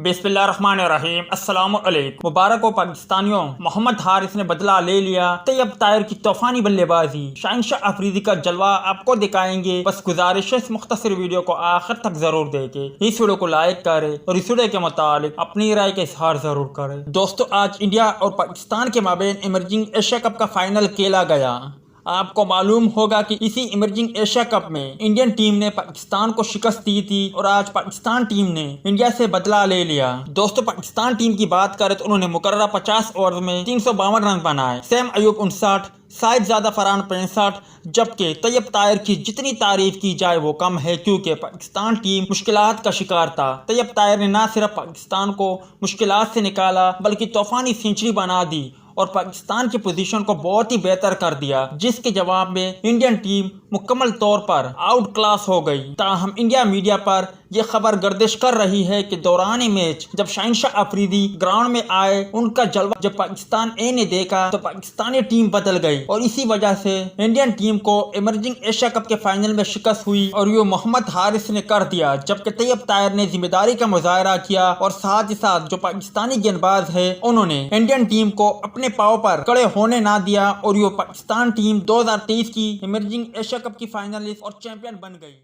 बिस्मिल्लाहिर्रहमानिर्रहीम। अस्सलाम वालेकुम। मुबारक हो पाकिस्तानियों, मोहम्मद हारिस ने बदला ले लिया। तैयब ताहिर की तूफानी बल्लेबाजी, शाहिनशाह अफरीदी का जलवा आपको दिखाएंगे। बस गुजारिश है इस मुख्तसर वीडियो को आखिर तक जरूर देखें। इस वीडियो को लाइक करें और इस वीडियो के मुतालिक अपनी राय का इजहार जरूर करें। दोस्तों, आज इंडिया और पाकिस्तान के माबेन इमर्जिंग एशिया कप का फाइनल खेला गया। आपको मालूम होगा कि इसी इमर्जिंग एशिया कप में इंडियन टीम ने पाकिस्तान को शिकस्त दी थी और आज पाकिस्तान टीम ने इंडिया से बदला ले लिया। दोस्तों, पाकिस्तान टीम की बात करें तो उन्होंने मुकर्रर 50 ओवर में 352 रन बनाए। सैम अयूब 59, साहिबजादा फरहान 65, जबकि तैयब ताहिर की जितनी तारीफ की जाए वो कम है, क्योंकि पाकिस्तान टीम मुश्किलात का शिकार था। तैयब ताहिर ने न सिर्फ पाकिस्तान को मुश्किलात से निकाला बल्कि तूफानी सेंचुरी बना दी और पाकिस्तान की पोजीशन को बहुत ही बेहतर कर दिया, जिसके जवाब में इंडियन टीम मुकम्मल तौर पर आउट क्लास हो गई। ताहम इंडिया मीडिया पर यह खबर गर्दिश कर रही है कि दौरान मैच जब शाहिनशाह अफरीदी ग्राउंड में आए, उनका जलवा जब पाकिस्तान ए ने देखा तो पाकिस्तानी टीम बदल गई और इसी वजह से इंडियन टीम को इमर्जिंग एशिया कप के फाइनल में शिकस्त हुई और ये मोहम्मद हारिस ने कर दिया। जबकि तैयब ताहिर ने जिम्मेदारी का मुजाहरा किया और साथ ही साथ जो पाकिस्तानी गेंदबाज है उन्होंने इंडियन टीम को अपने पाँव पर खड़े होने ना दिया और ये पाकिस्तान टीम 2023 की इमर्जिंग एशिया कप की फाइनलिस्ट और चैंपियन बन गई।